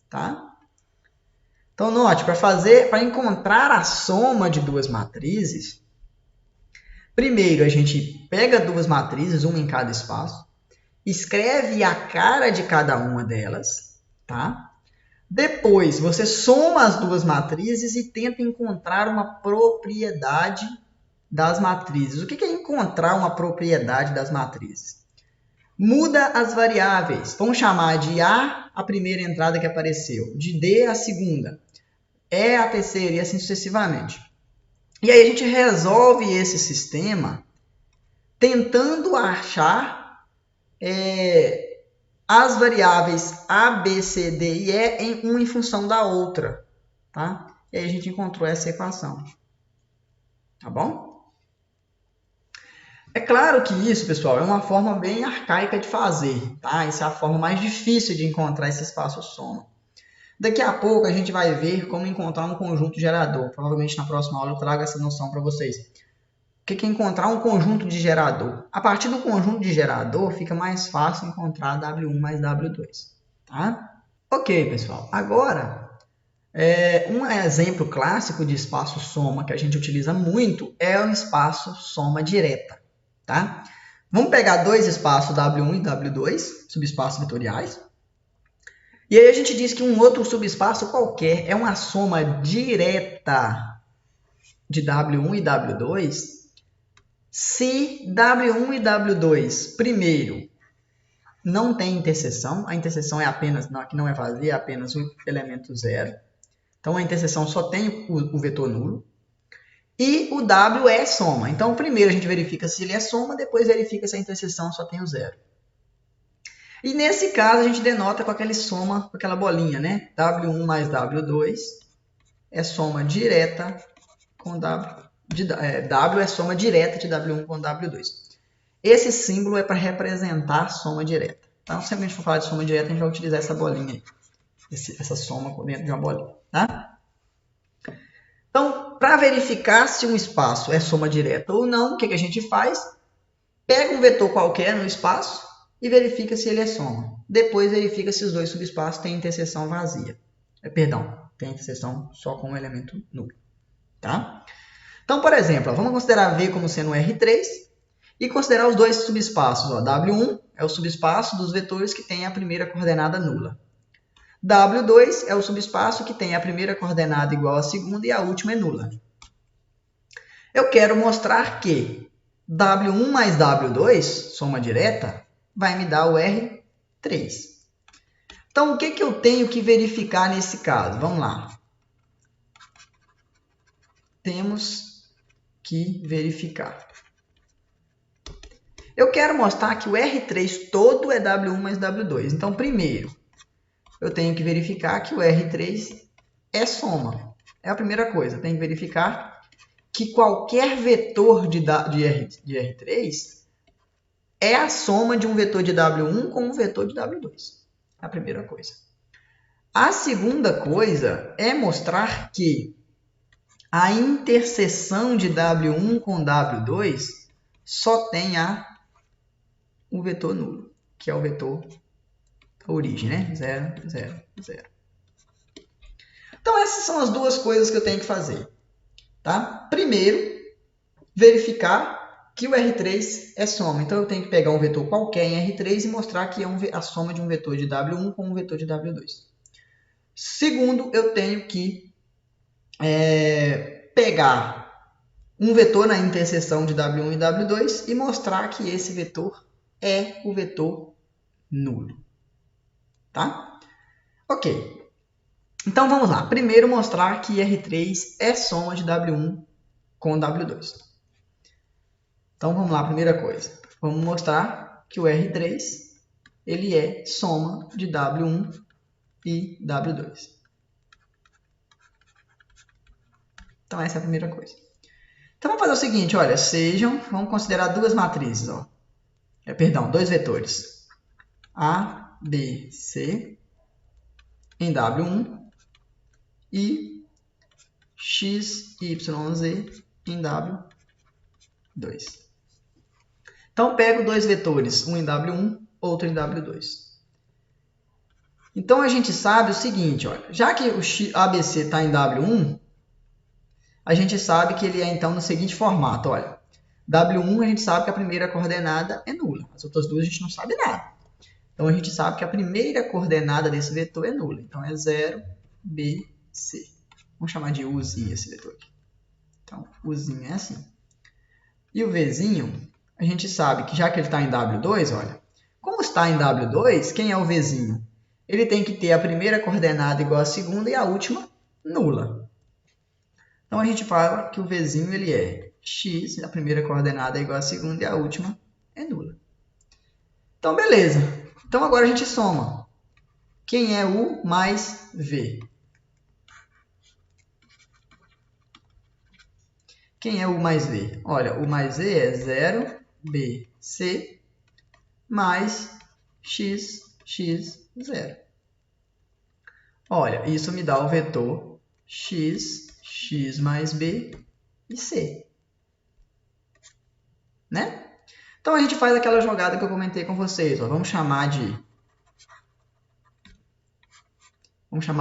tá? Então, note, para encontrar a soma de duas matrizes, primeiro a gente pega duas matrizes, uma em cada espaço, escreve a cara de cada uma delas, tá? Depois, você soma as duas matrizes e tenta encontrar uma propriedade das matrizes. O que é encontrar uma propriedade das matrizes? Muda as variáveis. Vamos chamar de A primeira entrada que apareceu, de D a segunda, E a terceira e assim sucessivamente. E aí a gente resolve esse sistema tentando achar as variáveis A, B, C, D e E uma em função da outra, tá? E aí a gente encontrou essa equação, tá bom? É claro que isso, pessoal, é uma forma bem arcaica de fazer, tá? Essa é a forma mais difícil de encontrar esse espaço soma. Daqui a pouco a gente vai ver como encontrar um conjunto gerador. Provavelmente na próxima aula eu trago essa noção para vocês. O que é encontrar um conjunto de gerador? A partir do conjunto de gerador fica mais fácil encontrar W1 mais W2, tá? Ok, pessoal. Agora, um exemplo clássico de espaço soma que a gente utiliza muito é o espaço soma direta, tá? Vamos pegar dois espaços W1 e W2, subespaços vetoriais. E aí a gente diz que um outro subespaço qualquer é uma soma direta de W1 e W2 se W1 e W2, primeiro, não tem interseção. A interseção é apenas, aqui não é vazia, é apenas o elemento zero. Então a interseção só tem o vetor nulo. E o W é soma. Então primeiro a gente verifica se ele é soma, depois verifica se a interseção só tem o zero. E nesse caso a gente denota com aquela soma, com aquela bolinha, né? W1 mais W2 é soma direta com W. W é soma direta de W1 com W2. Esse símbolo é para representar soma direta. Então, sempre que a gente for falar de soma direta, a gente vai utilizar essa bolinha aí. Essa soma dentro de uma bolinha, tá? Então, para verificar se um espaço é soma direta ou não, o que a gente faz? Pega um vetor qualquer no espaço e verifica se ele é soma. Depois verifica se os dois subespaços têm interseção vazia. Tem interseção só com um elemento nulo, tá? Então, por exemplo, vamos considerar V como sendo R3 e considerar os dois subespaços. W1 é o subespaço dos vetores que tem a primeira coordenada nula. W2 é o subespaço que tem a primeira coordenada igual à segunda e a última é nula. Eu quero mostrar que W1 mais W2, soma direta, vai me dar o R3. Então, o que eu tenho que verificar nesse caso? Vamos lá. Temos que verificar. Eu quero mostrar que o R3 todo é W1 mais W2. Então, primeiro, eu tenho que verificar que o R3 é soma. É a primeira coisa. Eu tenho que verificar que qualquer vetor de R3 é a soma de um vetor de W1 com um vetor de W2. É a primeira coisa. A segunda coisa é mostrar que a interseção de W1 com W2 só tem o vetor nulo, que é o vetor da origem, né? 0, 0, 0. Então, essas são as duas coisas que eu tenho que fazer. Tá? Primeiro, verificar que o R3 é soma. Então, eu tenho que pegar um vetor qualquer em R3 e mostrar que é a soma de um vetor de W1 com um vetor de W2. Segundo, eu tenho que pegar um vetor na interseção de W1 e W2 e mostrar que esse vetor é o vetor nulo. Tá? Ok. Então, vamos lá. Primeiro, mostrar que R3 é soma de W1 com W2. Então, vamos lá. Primeira coisa. Vamos mostrar que o R3 ele é soma de W1 e W2. Então, essa é a primeira coisa. Então, vamos fazer o seguinte. Olha, vamos considerar duas matrizes. Dois vetores. A, B, C em W1 e X, Y, Z em W2. Então, pego dois vetores, um em W1, outro em W2. Então, a gente sabe o seguinte, olha, já que o ABC está em W1, a gente sabe que ele é, então, no seguinte formato, olha. W1, a gente sabe que a primeira coordenada é nula. As outras duas a gente não sabe nada. Então, a gente sabe que a primeira coordenada desse vetor é nula. Então, é 0, B, C. Vamos chamar de Uzinho esse vetor aqui. Então, Uzinho é assim. E o Vzinho, a gente sabe que já que ele está em W2, olha, como está em W2, quem é o Vzinho? Ele tem que ter a primeira coordenada igual à segunda e a última nula. Então, a gente fala que o Vzinho ele é x, a primeira coordenada é igual à segunda e a última é nula. Então, beleza. Então, agora a gente soma. Quem é U mais V? Quem é U mais V? Olha, U mais V é 0, B, C, mais x, 0. Olha, isso me dá o vetor x mais B e C. Né? Então, a gente faz aquela jogada que eu comentei com vocês. Ó. Vamos chamar,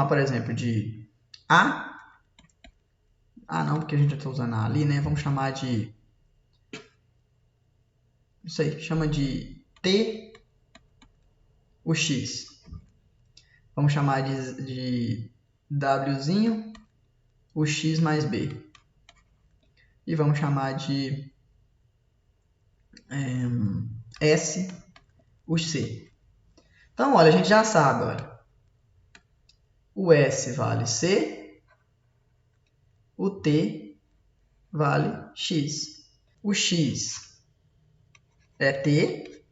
por exemplo, de A. Não, porque a gente já está usando A ali, né? Vamos chamar de... Não sei, chama de T, o X. Vamos chamar de Wzinho, o X mais B. E vamos chamar de S, o C. Então, olha, a gente já sabe, olha. O S vale C, o T vale X. O X é T.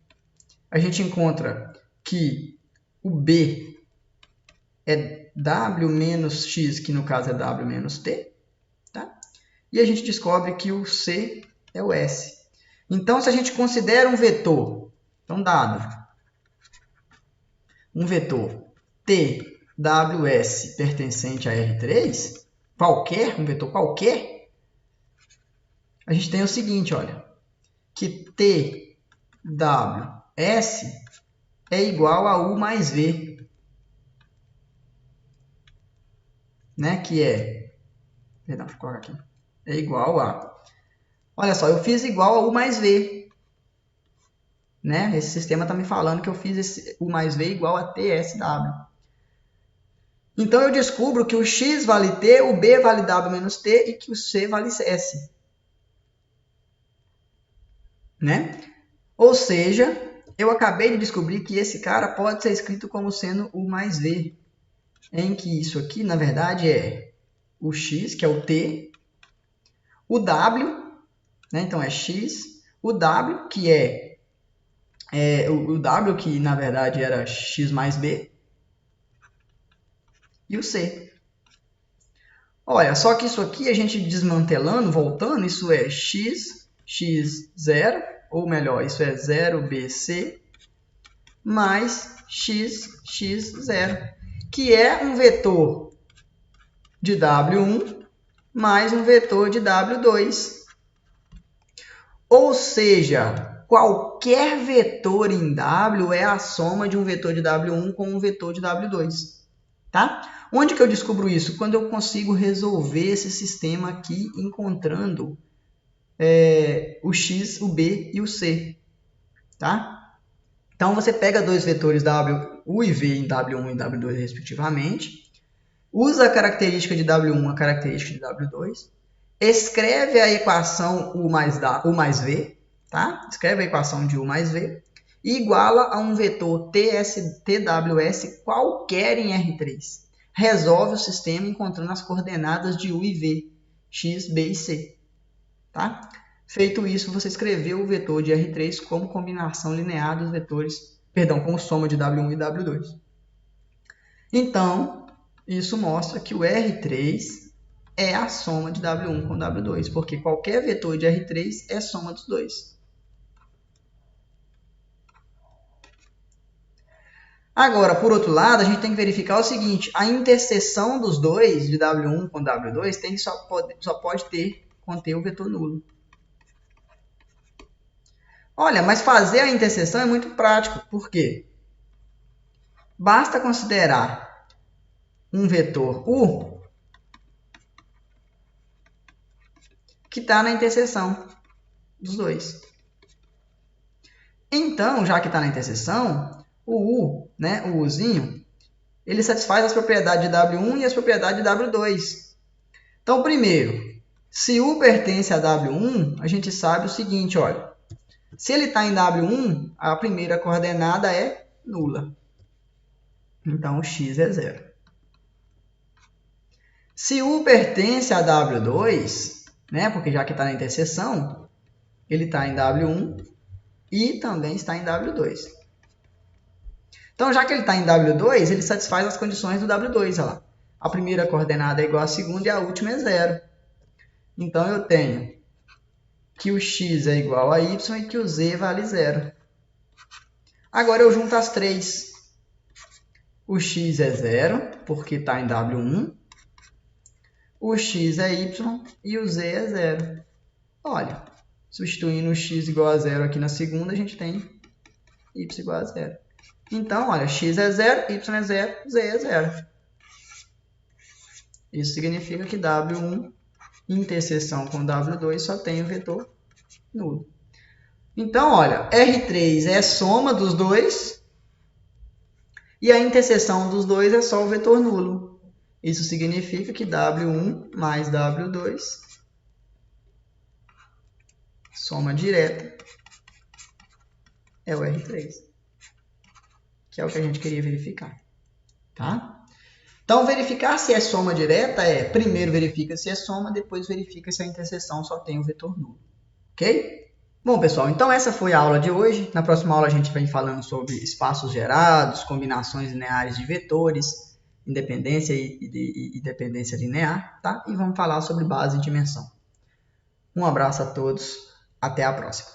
A gente encontra que o B é W menos X, que no caso é W menos T. Tá? E a gente descobre que o C é o S. Então, se a gente considera um vetor, então dado um vetor TWS pertencente a R3, um vetor qualquer, a gente tem o seguinte, olha, que TWS é igual a U mais V, né? Que é, perdão, deixa eu colocar aqui, é igual a, olha só, eu fiz igual a U mais V, né? Esse sistema está me falando que eu fiz esse U mais V igual a TSW. Então, eu descubro que o X vale T, o B vale W menos T e que o C vale S. Né? Ou seja, eu acabei de descobrir que esse cara pode ser escrito como sendo U mais V, em que isso aqui, na verdade, é o X, que é o T, o W, né? Então é X, o W, que o W, que na verdade era X mais B, e o C. Olha, só que isso aqui, a gente desmantelando, voltando, isso é X, X0, ou melhor, isso é 0BC, mais X, X0, que é um vetor de W1 mais um vetor de W2. Ou seja, qualquer vetor em W é a soma de um vetor de W1 com um vetor de W2. Tá? Onde que eu descubro isso? Quando eu consigo resolver esse sistema aqui encontrando o X, o B e o C. Tá? Então, você pega dois vetores U e V em W1 e W2, respectivamente, usa a característica de W1 a característica de W2, escreve a equação U mais V, tá? Escreve a equação de U mais V, e iguala a um vetor TWS qualquer em R3. Resolve o sistema encontrando as coordenadas de U e V, X, B e C. Tá? Feito isso, você escreveu o vetor de R3 como combinação linear dos vetores, como soma de W1 e W2. Então, isso mostra que o R3 é a soma de W1 com W2, porque qualquer vetor de R3 é soma dos dois. Agora, por outro lado, a gente tem que verificar o seguinte, a interseção dos dois, de W1 com W2, só pode conter o vetor nulo. Olha, mas fazer a interseção é muito prático. Por quê? Basta considerar um vetor U que está na interseção dos dois. Então, já que está na interseção, o U, né, o Uzinho, ele satisfaz as propriedades de W1 e as propriedades de W2. Então, primeiro, se U pertence a W1, a gente sabe o seguinte, olha. Se ele está em W1, a primeira coordenada é nula. Então, o x é 0. Se U pertence a W2, né, porque já que está na interseção, ele está em W1 e também está em W2. Então, já que ele está em W2, ele satisfaz as condições do W2. Olha lá. A primeira coordenada é igual à segunda e a última é 0. Então, eu tenho que o x é igual a y e que o z vale 0. Agora, eu junto as três. O x é 0, porque está em W1. O x é y e o z é 0. Olha, substituindo o x igual a 0 aqui na segunda, a gente tem y igual a 0. Então, olha, x é 0, y é 0, z é 0. Isso significa que W1 interseção com W2 só tem o vetor nulo. Então, olha, R3 é a soma dos dois e a interseção dos dois é só o vetor nulo. Isso significa que W1 mais W2, soma direta, é o R3, que é o que a gente queria verificar. Tá? Então, verificar se é soma direta é, primeiro verifica se é soma, depois verifica se a interseção só tem o vetor nulo. Ok? Bom, pessoal, então essa foi a aula de hoje. Na próxima aula a gente vem falando sobre espaços gerados, combinações lineares de vetores, independência e dependência linear, tá? E vamos falar sobre base e dimensão. Um abraço a todos, até a próxima.